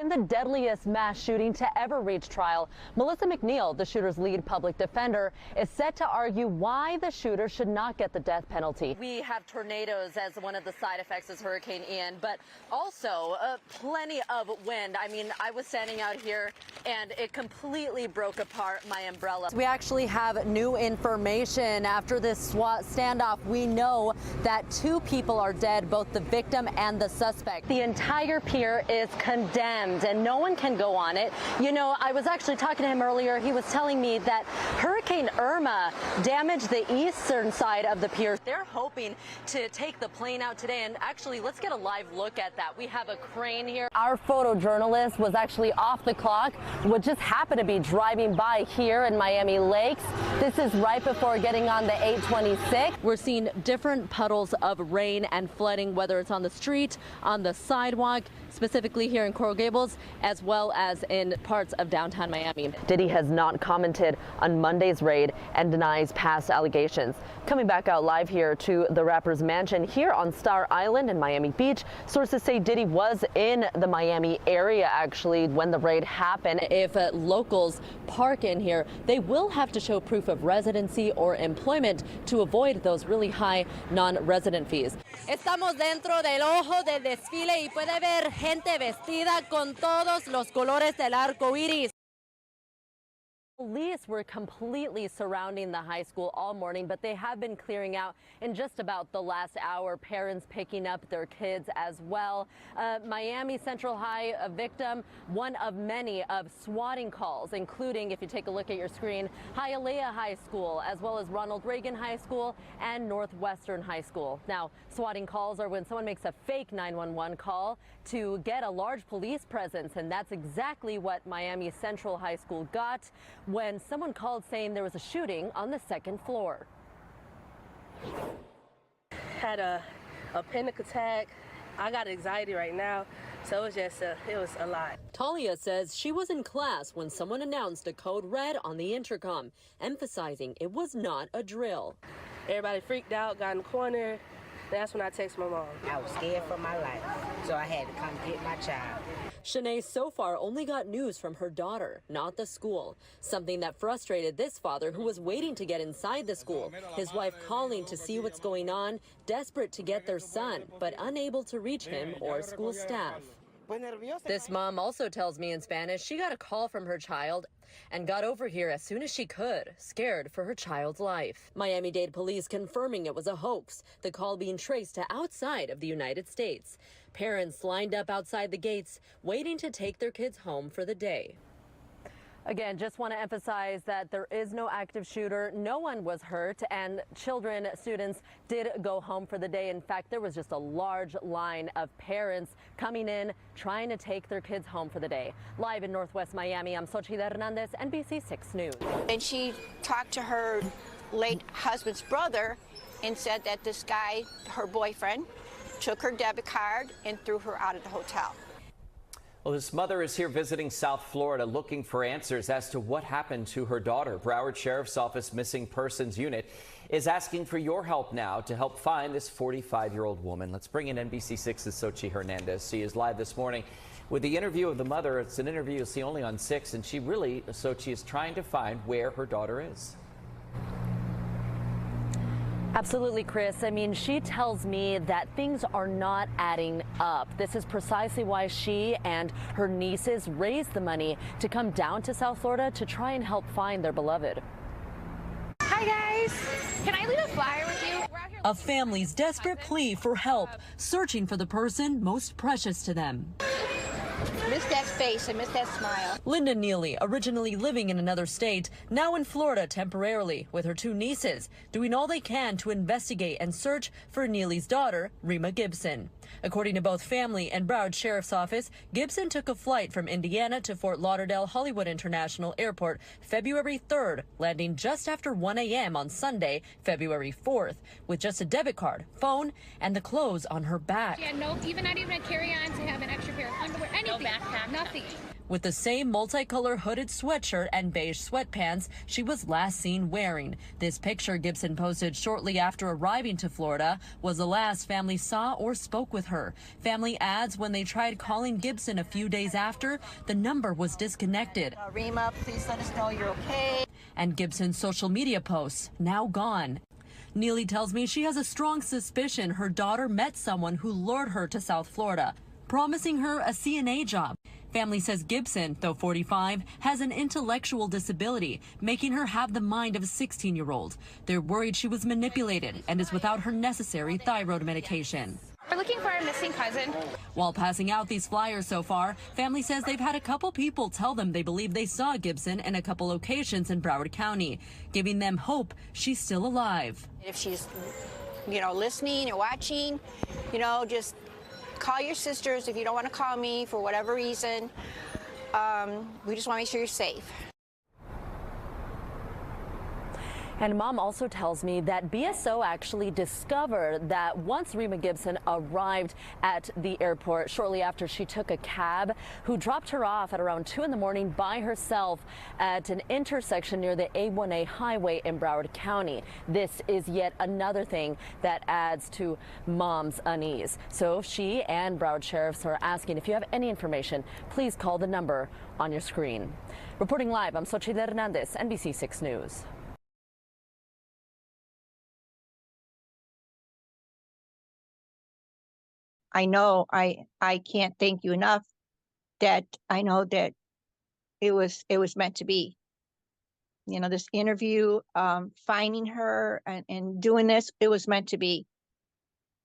In the deadliest mass shooting to ever reach trial, Melissa McNeil, the shooter's lead public defender, is set to argue why the shooter should not get the death penalty. We have tornadoes as one of the side effects of Hurricane Ian, but also plenty of wind. I mean, I was standing out here and it completely broke apart my umbrella. We actually have new information. After this SWAT standoff, we know that 2 people are dead, both the victim and the suspect. The entire pier is condemned and no one can go on it. You know, I was actually talking to him earlier. He was telling me that Hurricane Irma damaged the eastern side of the pier. They're hoping to take the plane out today, and actually, let's get a live look at that. We have a crane here. Our photojournalist was actually off the clock, would just happen to be driving by here in Miami Lakes. This is right before getting on the 826. We're seeing different puddles of rain and flooding, whether it's on the street, on the sidewalk, specifically here in Coral Gables, as well as in parts of downtown Miami. Diddy has not commented on Monday's raid and denies past allegations. Coming back out live here to the rapper's mansion here on Star Island in Miami Beach, sources say Diddy was in the Miami area actually when the raid happened. If locals park in here, they will have to show proof of residency or employment to avoid those really high non-resident fees. Estamos dentro del ojo del desfile y puede ver gente vestida con todos los colores del arco iris. Police were completely surrounding the high school all morning, but they have been clearing out in just about the last hour. Parents picking up their kids as well. Miami Central High, a victim, one of many of swatting calls, including, if you take a look at your screen, Hialeah High School, as well as Ronald Reagan High School and Northwestern High School. Now, swatting calls are when someone makes a fake 911 call to get a large police presence, and that's exactly what Miami Central High School got when someone called saying there was a shooting on the 2nd floor. Had a panic attack. I got anxiety right now, so it was a lot. Talia says she was in class when someone announced a code red on the intercom, emphasizing it was not a drill. Everybody freaked out, got in the corner. That's when I texted my mom. I was scared for my life, so I had to come get my child. Shanae so far only got news from her daughter, not the school, something that frustrated this father who was waiting to get inside the school, his wife calling to see what's going on, desperate to get their son, but unable to reach him or school staff. This mom also tells me in Spanish she got a call from her child and got over here as soon as she could, scared for her child's life. Miami-Dade police confirming it was a hoax, the call being traced to outside of the United States. Parents lined up outside the gates, waiting to take their kids home for the day. Again, just want to emphasize that there is no active shooter. No one was hurt, and students did go home for the day. In fact, there was just a large line of parents coming in, trying to take their kids home for the day. Live in Northwest Miami, I'm Xochitl Hernandez, NBC 6 News. And she talked to her late husband's brother and said that this guy, her boyfriend, took her debit card and threw her out of the hotel. Well, this mother is here visiting South Florida looking for answers as to what happened to her daughter. Broward Sheriff's Office Missing Persons Unit is asking for your help now to help find this 45-year-old woman. Let's bring in NBC6's Xochitl Hernandez. She is live this morning with the interview of the mother. It's an interview you'll see only on 6, and she really, Xochitl, is trying to find where her daughter is. Absolutely, Chris. I mean, she tells me that things are not adding up. This is precisely why she and her nieces raised the money to come down to South Florida to try and help find their beloved. Hi, guys. Can I leave a flyer with you? We're out here. A family's desperate plea for help, searching for the person most precious to them. Miss that face, I miss that smile. Linda Neely, originally living in another state, now in Florida temporarily with her 2 nieces, doing all they can to investigate and search for Neely's daughter, Rima Gibson. According to both family and Broward Sheriff's Office, Gibson took a flight from Indiana to Fort Lauderdale Hollywood International Airport February 3rd, landing just after 1 a.m. on Sunday, February 4th, with just a debit card, phone, and the clothes on her back. She had not even a carry-on to have an extra pair of underwear, anything, nothing. with the same multicolor hooded sweatshirt and beige sweatpants she was last seen wearing. This picture Gibson posted shortly after arriving to Florida was the last family saw or spoke with her. Family adds when they tried calling Gibson a few days after, the number was disconnected. Rima, please let us know you're okay. And Gibson's social media posts now gone. Neely tells me she has a strong suspicion her daughter met someone who lured her to South Florida, promising her a CNA job. Family says Gibson, though 45, has an intellectual disability, making her have the mind of a 16-year-old. They're worried she was manipulated and is without her necessary thyroid medication. We're looking for our missing cousin. While passing out these flyers so far, family says they've had a couple people tell them they believe they saw Gibson in a couple locations in Broward County, giving them hope she's still alive. If she's, listening or watching, just call your sisters if you don't want to call me for whatever reason. We just want to make sure you're safe. And Mom also tells me that BSO actually discovered that once Rima Gibson arrived at the airport shortly after she took a cab, who dropped her off at around 2 in the morning by herself at an intersection near the A1A highway in Broward County. This is yet another thing that adds to Mom's unease. So she and Broward sheriffs are asking if you have any information, please call the number on your screen. Reporting live, I'm Xochitl Hernandez, NBC6 News. I know I can't thank you enough that I know that it was meant to be. This interview, finding her and doing this, it was meant to be.